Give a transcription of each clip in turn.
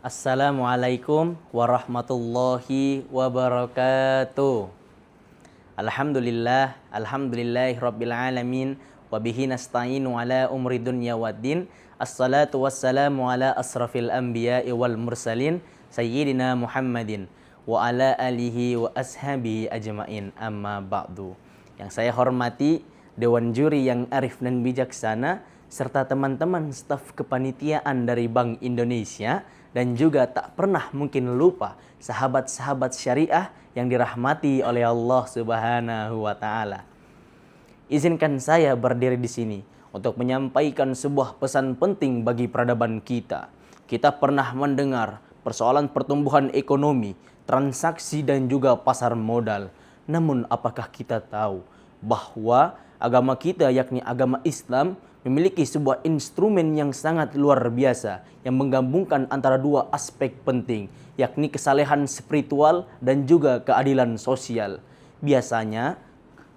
Assalamualaikum warahmatullahi wabarakatuh. Alhamdulillahi rabbil alamin wa bihi nasta'inu ala umri dunya waddin. Assalatu wassalamu ala asrafil anbiya'i wal mursalin sayyidina Muhammadin wa ala alihi wa ashabihi ajmain, amma ba'du. Yang saya hormati Dewan Juri yang arif dan bijaksana, serta teman-teman staf kepanitiaan dari Bank Indonesia, dan juga tak pernah mungkin lupa sahabat-sahabat syariah yang dirahmati oleh Allah Subhanahu wa taala. Izinkan saya berdiri di sini untuk menyampaikan sebuah pesan penting bagi peradaban kita. Kita pernah mendengar persoalan pertumbuhan ekonomi, transaksi dan juga pasar modal. Namun apakah kita tahu bahwa agama kita, yakni agama Islam, memiliki sebuah instrumen yang sangat luar biasa yang menggabungkan antara dua aspek penting, yakni kesalehan spiritual dan juga keadilan sosial. Biasanya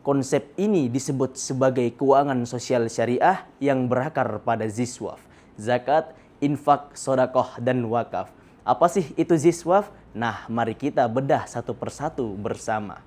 konsep ini disebut sebagai keuangan sosial syariah yang berakar pada ziswaf, zakat, infak, sodakoh, dan wakaf. Apa sih itu ziswaf? Nah, mari kita bedah satu persatu bersama.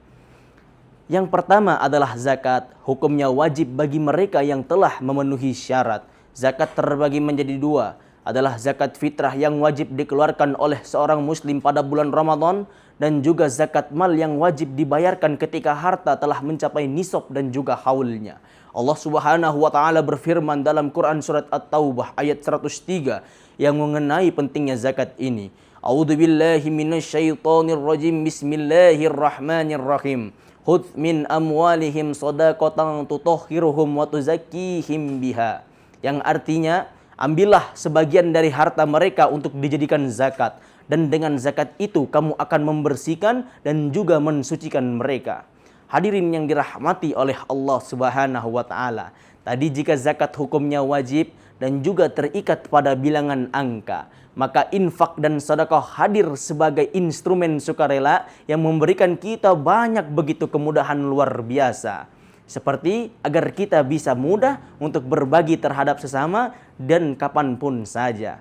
Yang pertama adalah zakat. Hukumnya wajib bagi mereka yang telah memenuhi syarat. Zakat terbagi menjadi dua. Adalah zakat fitrah yang wajib dikeluarkan oleh seorang muslim pada bulan Ramadan, dan juga zakat mal yang wajib dibayarkan ketika harta telah mencapai nisab dan juga haulnya. Allah Subhanahu wa taala berfirman dalam Quran surat At-Taubah ayat 103 yang mengenai pentingnya zakat ini. A'udzubillahi minasyaitonirrajim. Bismillahirrahmanirrahim. Khudz min amwalihim shadaqatan tutahhiruhum wa tuzakkihim biha. Yang artinya, ambillah sebagian dari harta mereka untuk dijadikan zakat, dan dengan zakat itu kamu akan membersihkan dan juga mensucikan mereka. Hadirin yang dirahmati oleh Allah Subhanahu wa taala. Tadi jika zakat hukumnya wajib dan juga terikat pada bilangan angka, maka infak dan sedekah hadir sebagai instrumen sukarela yang memberikan kita banyak begitu kemudahan luar biasa. Seperti agar kita bisa mudah untuk berbagi terhadap sesama dan kapanpun saja.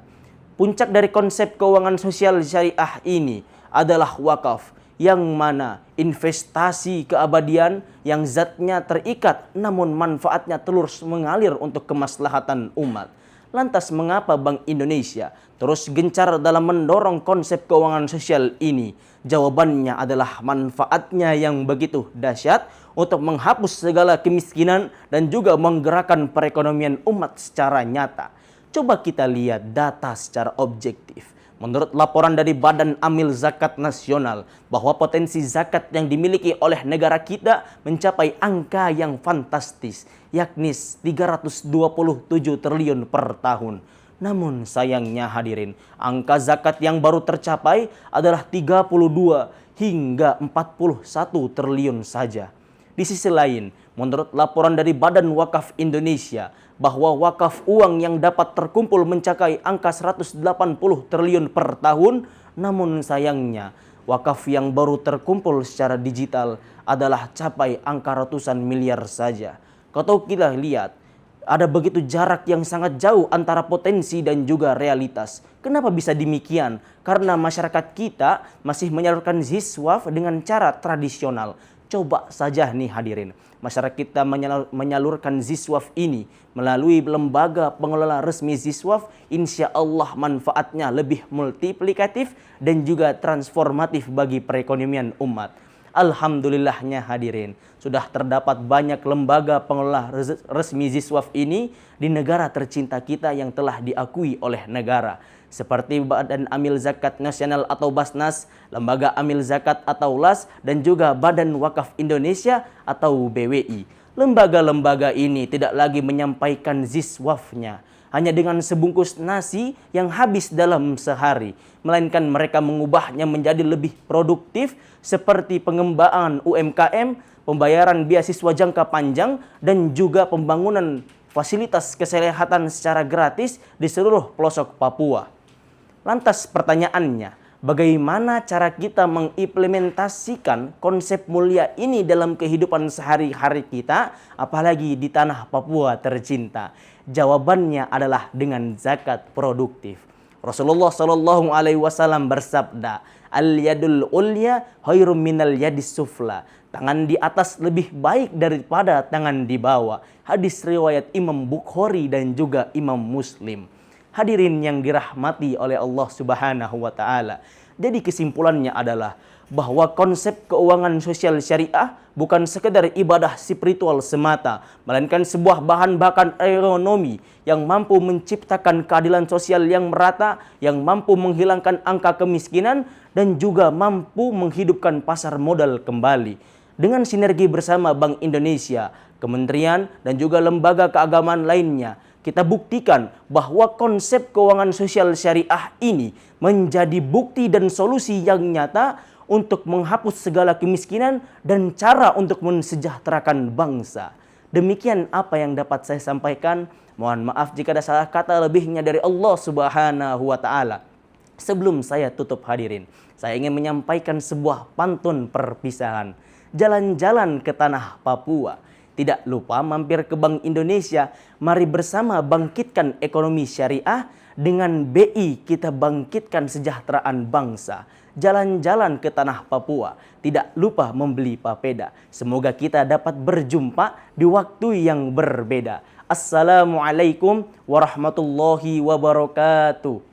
Puncak dari konsep keuangan sosial syariah ini adalah wakaf, yang mana investasi keabadian yang zatnya terikat namun manfaatnya terus mengalir untuk kemaslahatan umat. Lantas mengapa Bank Indonesia terus gencar dalam mendorong konsep keuangan sosial ini? Jawabannya adalah manfaatnya yang begitu dahsyat untuk menghapus segala kemiskinan dan juga menggerakkan perekonomian umat secara nyata. Coba kita lihat data secara objektif. Menurut laporan dari Badan Amil Zakat Nasional, bahwa potensi zakat yang dimiliki oleh negara kita mencapai angka yang fantastis, yakni 327 triliun per tahun. Namun sayangnya hadirin, angka zakat yang baru tercapai adalah 32 hingga 41 triliun saja. Di sisi lain, menurut laporan dari Badan Wakaf Indonesia, bahwa wakaf uang yang dapat terkumpul mencapai angka 180 triliun per tahun, namun sayangnya wakaf yang baru terkumpul secara digital adalah capai angka ratusan miliar saja. Kalau kita lihat, ada begitu jarak yang sangat jauh antara potensi dan juga realitas. Kenapa bisa demikian? Karena masyarakat kita masih menyalurkan ziswaf dengan cara tradisional. Coba saja nih hadirin, masyarakat kita menyalurkan ziswaf ini melalui lembaga pengelola resmi ziswaf, insya Allah manfaatnya lebih multiplikatif dan juga transformatif bagi perekonomian umat. Alhamdulillahnya hadirin, sudah terdapat banyak lembaga pengelola resmi ziswaf ini di negara tercinta kita yang telah diakui oleh negara, seperti Badan Amil Zakat Nasional atau Basnas, Lembaga Amil Zakat atau LAS, dan juga Badan Wakaf Indonesia atau BWI. Lembaga-lembaga ini tidak lagi menyampaikan ziswafnya hanya dengan sebungkus nasi yang habis dalam sehari, melainkan mereka mengubahnya menjadi lebih produktif, seperti pengembangan UMKM, pembayaran beasiswa jangka panjang, dan juga pembangunan fasilitas kesehatan secara gratis di seluruh pelosok Papua. Lantas pertanyaannya, bagaimana cara kita mengimplementasikan konsep mulia ini dalam kehidupan sehari-hari kita, apalagi di tanah Papua tercinta? Jawabannya adalah dengan zakat produktif. Rasulullah Shallallahu Alaihi Wasallam bersabda, al yadul ulya khairum minal yadis sufla. Tangan di atas lebih baik daripada tangan di bawah. Hadis riwayat Imam Bukhari dan juga Imam Muslim. Hadirin yang dirahmati oleh Allah Subhanahu wa taala. Jadi kesimpulannya adalah bahwa konsep keuangan sosial syariah bukan sekedar ibadah spiritual semata, melainkan sebuah bahan bakar ekonomi yang mampu menciptakan keadilan sosial yang merata, yang mampu menghilangkan angka kemiskinan, dan juga mampu menghidupkan pasar modal kembali. Dengan sinergi bersama Bank Indonesia, kementerian, dan juga lembaga keagamaan lainnya, kita buktikan bahwa konsep keuangan sosial syariah ini menjadi bukti dan solusi yang nyata untuk menghapus segala kemiskinan dan cara untuk mensejahterakan bangsa. Demikian apa yang dapat saya sampaikan. Mohon maaf jika ada salah kata, lebihnya dari Allah Subhanahu wa taala. Sebelum saya tutup hadirin, saya ingin menyampaikan sebuah pantun perpisahan. Jalan-jalan ke tanah Papua, tidak lupa mampir ke Bank Indonesia. Mari bersama bangkitkan ekonomi syariah. Dengan BI kita bangkitkan kesejahteraan bangsa. Jalan-jalan ke tanah Papua, tidak lupa membeli papeda. Semoga kita dapat berjumpa di waktu yang berbeda. Assalamualaikum warahmatullahi wabarakatuh.